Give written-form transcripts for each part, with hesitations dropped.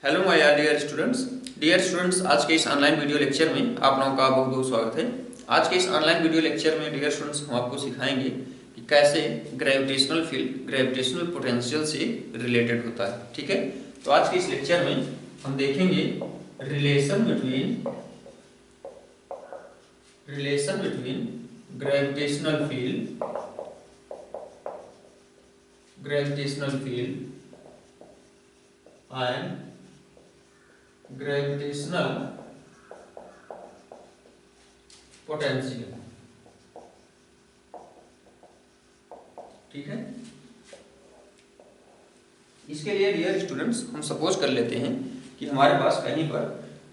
Hello my dear students, आज के इस ऑनलाइन वीडियो लेक्चर में आप लोगों का बहुत बहुत स्वागत है। आज के इस ऑनलाइन वीडियो लेक्चर में डियर स्टूडेंट्स हम आपको सिखाएंगे कि कैसे ग्रेविटेशनल फील्ड ग्रेविटेशनल पोटेंशियल से रिलेटेड होता है। ठीक है, तो आज के इस लेक्चर में हम देखेंगे relation between gravitational field and gravitational potential. ठीक है, इसके लिए डियर स्टूडेंट्स हम सपोज कर लेते हैं कि हमारे पास कहीं पर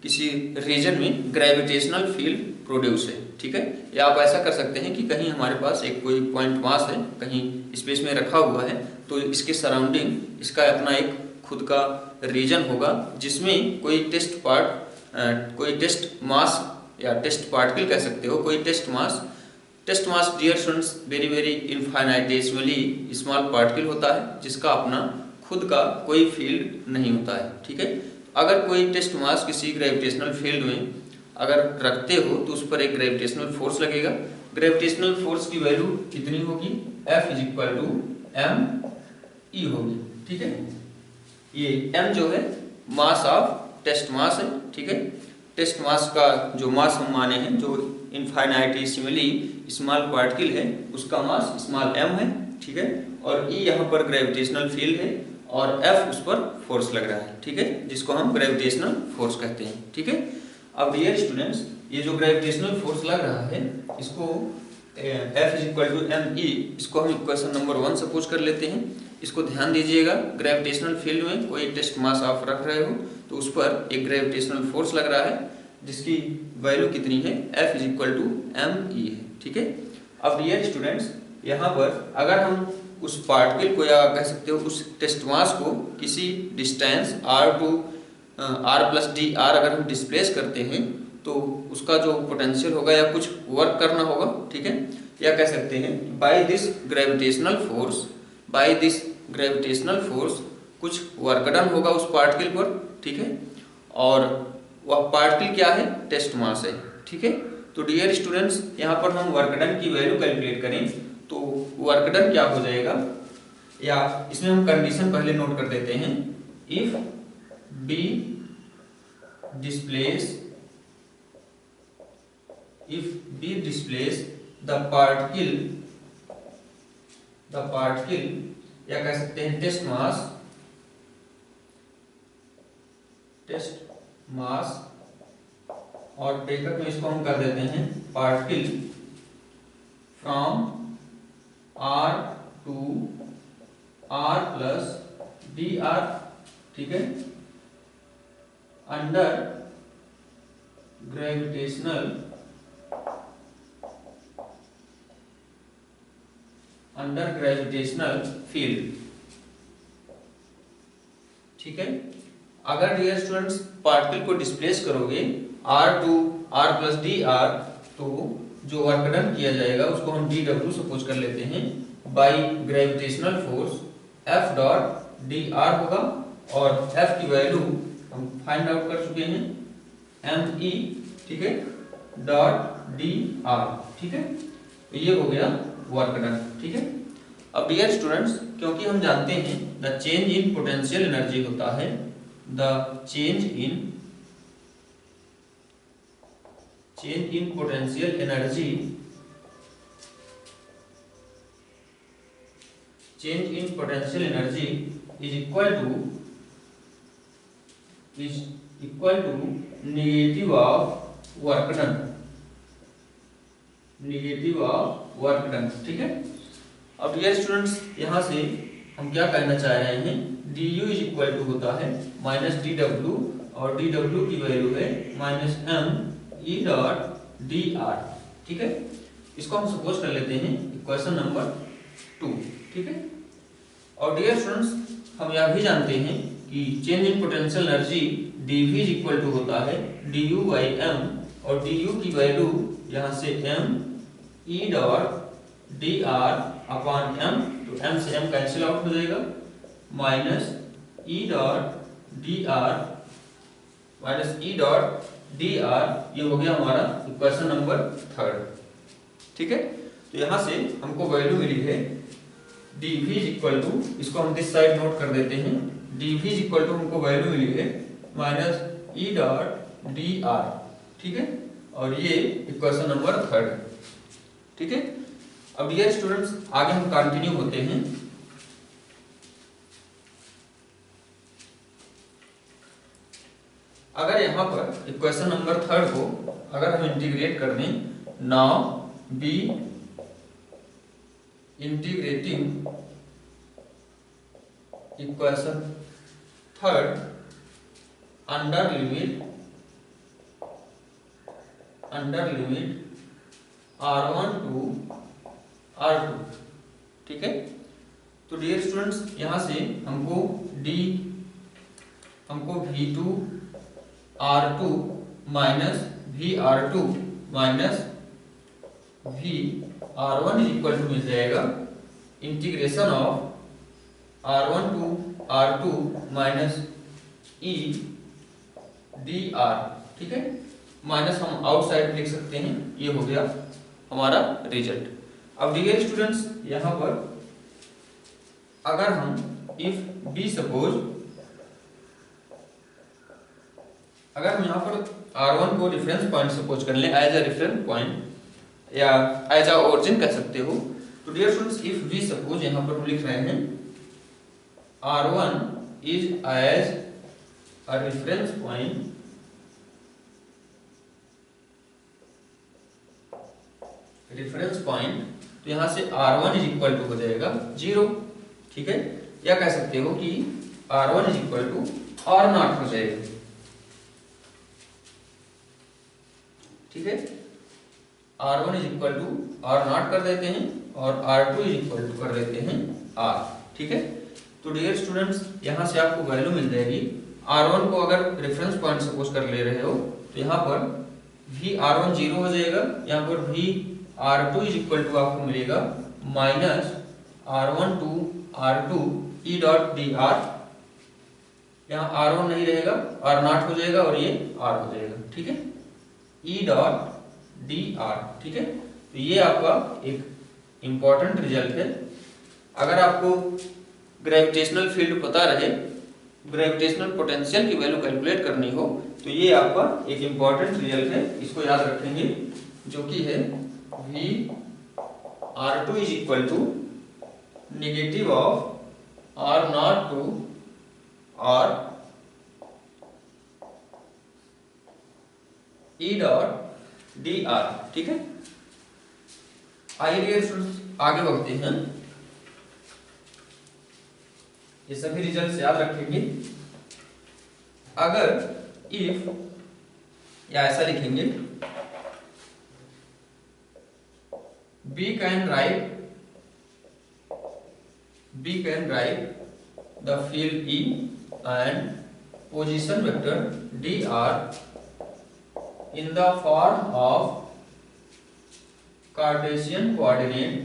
किसी रीजन में ग्रेविटेशनल फील्ड प्रोड्यूस है। ठीक है, या आप ऐसा कर सकते हैं कि कहीं हमारे पास एक कोई पॉइंट मास है, कहीं स्पेस में रखा हुआ है, तो इसके सराउंडिंग इसका अपना एक खुद का रीजन होगा जिसमें कोई टेस्ट मास या टेस्ट पार्टिकल कह सकते हो, कोई test mass dear students very infinitesimally small particle होता है जिसका अपना खुद का कोई फील्ड नहीं होता है। ठीक है, अगर कोई टेस्ट मास किसी ग्रेविटेशनल फील्ड में अगर रखते हो तो उस पर एक ग्रेविटेशनल फोर्स लगेगा। ग्रेविटेशनल फोर्स की वैल्यू कितनी होगी? F = m होगी। ठीक है, ये m जो है मास ऑफ टेस्ट मास है। ठीक है, टेस्ट मास का जो मास हम माने हैं, जो इनफाइनाइटेसिमली स्मॉल पार्टिकल है, उसका मास स्मॉल m है। ठीक है, और E यहाँ पर ग्रेविटेशनल फील्ड है और F उस पर फोर्स लग रहा है। ठीक है, जिसको हम ग्रेविटेशनल फोर्स कहते हैं। ठीक है, अब डियर स्टूडेंट्स ये जो ग्रेविटेशनल फोर्स लग रहा है इसको F = me, इसको हम इक्वेशन नंबर 1 सपोज कर लेते हैं। इसको ध्यान दीजिएगा, ग्रेविटेशनल फील्ड में कोई टेस्ट मास आप रख रहे हो तो उस पर एक ग्रेविटेशनल फोर्स लग रहा है जिसकी वैल्यू कितनी है? F = me है। ठीक है, अब डियर स्टूडेंट्स यहाँ पर अगर हम उस पार्टिकल को या कह सकते हो उस टेस्ट मास को किसी डिस्टेंस r+dr अगर हम डिस्प्लेस करते हैं तो उसका जो पोटेंशियल होगा या कुछ वर्क करना होगा। ठीक है, या कह सकते हैं बाय दिस ग्रेविटेशनल फोर्स कुछ वर्क डन होगा उस पार्टिकल पर। ठीक है, और वह पार्टिकल क्या है? टेस्ट मास है। ठीक है, तो डियर स्टूडेंट्स यहाँ पर हम वर्क डन की वैल्यू कैलकुलेट करें तो वर्क डन क्या हो जाएगा, या इसमें हम कंडीशन पहले नोट कर देते हैं। If we displace the particle या कह सकते हैं टेस्ट मास और ब्रैकेट में इसको हम कर देते हैं particle from r to r+dr। ठीक है, अंडर ग्रेविटेशनल फील्ड। ठीक है, अगर डियर स्टूडेंट्स पार्टिकल को डिस्प्लेस करोगे r to r+dr तो जो वर्क डन किया जाएगा उसको हम dw सपोज कर लेते हैं बाय ग्रेविटेशनल फोर्स F.dr होगा, और F की वैल्यू हम फाइंड आउट कर चुके हैं me। ठीक है, .dr। ठीक है, तो ये हो गया वर्क डन। ठीक है, अब डियर स्टूडेंट्स क्योंकि हम जानते हैं the change in potential energy होता है, the change in potential energy is equal to negative of work done. ठीक है, अब डियर स्टूडेंट्स यहाँ से हम क्या कहना चाह रहे हैं, du = होता है -dw और dw की वैल्यू है -me.dr। ठीक है, इसको हम सपोज कर लेते हैं इक्वेशन नंबर 2। ठीक है, और डियर स्टूडेंट्स हम यह भी जानते हैं कि change in potential energy dV = होता है du/m, और du की वैल्यू यहाँ से me.dr/m, तो m से m कैंसिल आउट हो जाएगा, -e.dr minus E dot d are, ये हो गया हमारा इक्वेशन नंबर 3। ठीक है, तो यहाँ से हमको वैल्यू मिली है dv इज इक्वल टू, इसको हम दिस साइड नोट कर देते हैं, dv इज इक्वल टू हमको वैल्यू मिली है minus E dot d r. ठीक है, और ये इक्वेशन नंबर 3। ठीक है, अब डियर स्टूडेंट्स आगे हम कंटिन्यू होते हैं। अगर यहाँ पर इक्वेशन नंबर 3 को अगर हम इंटीग्रेट कर दें, now we integrating equation 3 under limit r1 to r2। ठीक है, तो डियर स्टूडेंट्स यहाँ से हमको v2 r2 minus vr2 minus vr1 is equal to मिल जाएगा integration of r1 to r2 minus e dr। ठीक है, माइनस हम आउटसाइड लिख सकते हैं, ये हो गया हमारा रिजल्ट। अब डियर स्टूडेंट्स यहाँ पर अगर हम इफ बी सपोज, अगर हम यहाँ पर r1 को रेफरेंस पॉइंट सपोज कर लें एज अ रेफरेंस पॉइंट या एज अ ओरिजिन कह सकते हो, तो dear students if we suppose यहाँ पर हम लिख रहे हैं r1 is as a reference point तो यहाँ से r1 इज इक्वल टू हो जाएगा 0। ठीक है, या कह सकते हो कि r1 is equal to r0 हो जाएगा। ठीक है, r1 is equal to r0 कर देते हैं और r2 इज इक्वल टू कर देते हैं r। ठीक है, तो डियर स्टूडेंट्स यहाँ से आपको वैल्यू मिल जाएगी। r1 को अगर रेफरेंस पॉइंट सपोज कर ले रहे हो तो यहाँ पर vr1 0 हो जाएगा, यहाँ पर vr2 इज इक्वल टू आपको मिलेगा minus r1 to r2 e dot d r, यहाँ r1 नहीं रहेगा, r0 हो जाएगा और ये r हो जाएगा। ठीक है, e डॉट डी आर। ठीक है, तो ये आपका एक इंपॉर्टेंट रिजल्ट है। अगर आपको ग्रेविटेशनल फील्ड पता रहे, ग्रेविटेशनल पोटेंशियल की वैल्यू कैलकुलेट करनी हो, तो ये आपका एक इंपॉर्टेंट रिजल्ट है, इसको याद रखेंगे, जो कि है v r2 is equal to negative of r0 to r e dot d r. ठीक है, आइए आगे बढ़ते हैं, ये सभी रिजल्ट याद रखेंगे। अगर इफ, या ऐसा लिखेंगे, we can write the field E and position vector dr in the form of Cartesian coordinate,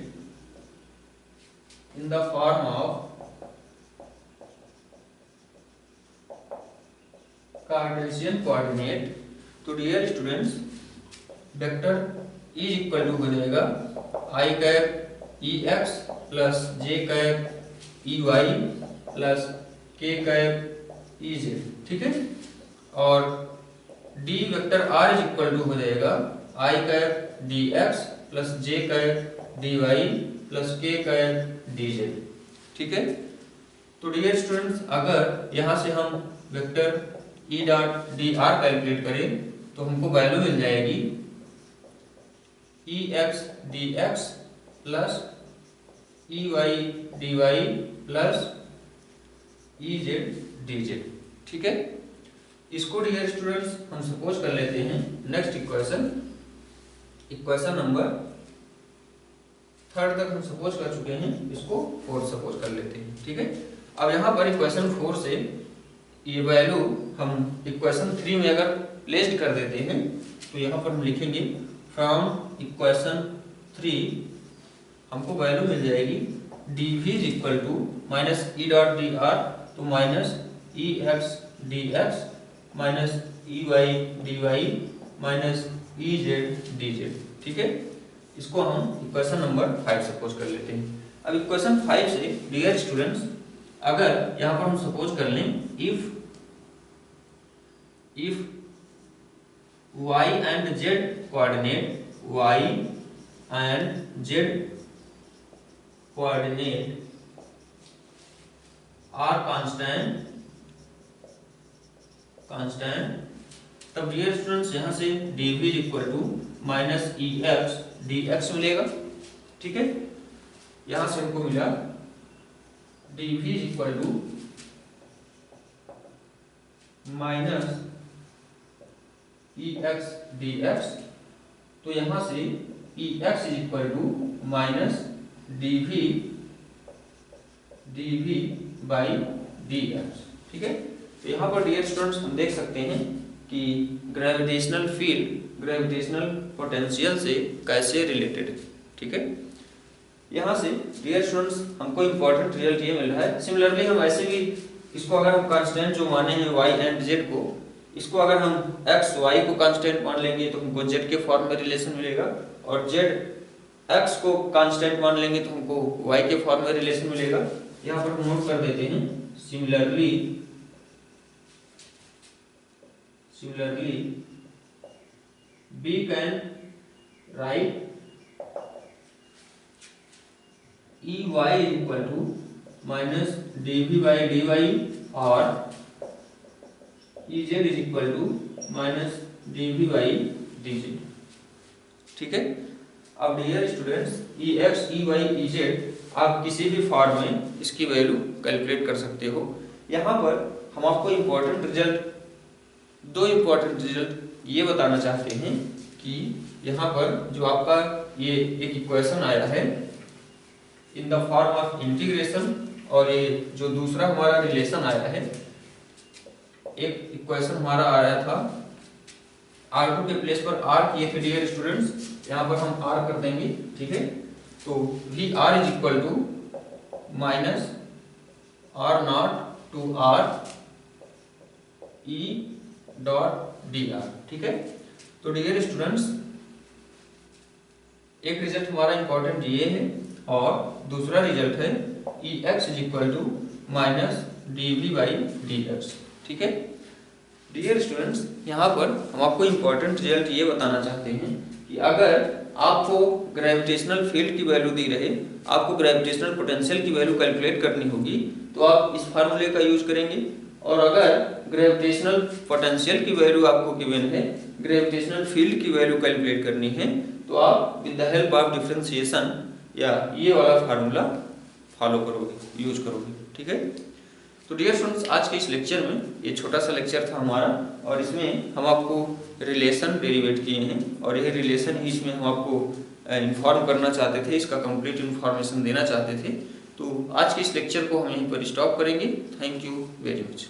in the form of Cartesian coordinate। तो dear students vector E is equal to हो जाएगा i cap E x plus j cap E y plus k cap E z. ठीक है, और d vector r is equal to हो जाएगा i cap d x plus j cap d y plus k cap d z. ठीक है, तो dear students अगर यहाँ से हम vector E dot d r calculate करें तो हमको वैल्यू मिल जाएगी E x d x plus E y d y plus E z d z. ठीक है, इसको डियर स्टूडेंट्स हम सपोज कर लेते हैं नेक्स्ट इक्वेशन नंबर 3 तक हम सपोज कर चुके हैं, इसको 4 सपोज कर लेते हैं। ठीक है, अब यहाँ पर इक्वेशन 4 से ये वैल्यू हम इक्वेशन 3 में अगर प्लेस्ड कर देते हैं तो यहाँ पर हम लिखेंगे फ्रॉम इक्वेशन 3 हमको वैल्यू मिल जाएगी dv is equal to minus E dot d r, तो minus E x d x minus E y d y minus E z d z. ठीक है, इसको हम इक्वेशन नंबर 5 सपोज कर लेते हैं। अब इक्वेशन 5 से डियर स्टूडेंट्स, अगर यहाँ पर हम सपोज कर लें if y and z coordinate are constant, तब डियर स्टूडेंट्स यहाँ से dv equal to minus E x d x मिलेगा। ठीक है, यहाँ से हमको मिला dv equal to minus E x d x, तो यहाँ से E x is equal to minus dv by d x. ठीक है, तो यहाँ पर डियर स्टूडेंट्स हम देख सकते हैं कि ग्रेविटेशनल फील्ड ग्रेविटेशनल पोटेंशियल से कैसे रिलेटेड है। ठीक है, यहाँ से डियर स्टूडेंट्स हमको इम्पोर्टेंट रिजल्ट ये मिल रहा है। सिमिलरली हम ऐसे भी इसको अगर हम कांस्टेंट जो माने हैं y एंड z को, इसको अगर हम x y को कांस्टेंट मान लेंगे तो हमको z के फॉर्म में रिलेशन मिलेगा, और z x को कांस्टेंट मान लेंगे तो हमको y के फॉर्म में रिलेशन मिलेगा। यहाँ पर हम नोट कर देते हैं similarly we can write Ey is equal to minus dv by dy और Ez is equal to minus dv by dz। ठीक है, अब dear students Ex Ey Ez आप किसी भी फॉर्म में इसकी वैल्यू कैलकुलेट कर सकते हो। यहाँ पर हम आपको दो इम्पोर्टेंट रिजल्ट ये बताना चाहते हैं कि यहाँ पर जो आपका ये एक इक्वेशन आया है in the form of integration, और ये जो दूसरा हमारा रिलेशन आया है, एक इक्वेशन हमारा आया था r2 के प्लेस पर r किए थे डियर स्टूडेंट्स, यहाँ पर हम r कर देंगे। ठीक है, तो V r is equal to minus r naught to r e dot d r. ठीक है, तो डियर स्टूडेंट्स एक रिजल्ट हमारा इंपॉर्टेंट ये है, और दूसरा रिजल्ट है E x is equal to minus d V by d x. ठीक है, डियर स्टूडेंट्स यहाँ पर हम आपको इंपॉर्टेंट रिजल्ट ये बताना चाहते हैं कि अगर आपको ग्रेविटेशनल फील्ड की वैल्यू दी रहे, आपको ग्रेविटेशनल पोटेंशियल की वैल्यू कैलकुलेट करनी होगी, तो आप इस फार्मूले का यूज करेंगे। और अगर ग्रेविटेशनल पोटेंशियल की वैल्यू आपको गिवन है, ग्रेविटेशनल फील्ड की वैल्यू कैलकुलेट करनी है, तो आप with the help of differentiation या ये वाला फार्मूला फॉलो करोगे, यूज करोगे। ठीक है, तो डियर स्टूडेंट्स आज के इस लेक्चर में ये छोटा सा लेक्चर था हमारा, और इसमें हम आपको रिलेशन डेरिवेट किए हैं, और यह रिलेशन ही इसमें हम आपको इन्फॉर्म करना चाहते थे, इसका कंप्लीट इन्फॉर्मेशन देना चाहते थे। तो आज के इस लेक्चर को हम यहीं पर स्टॉप करेंगे। Thank you very much.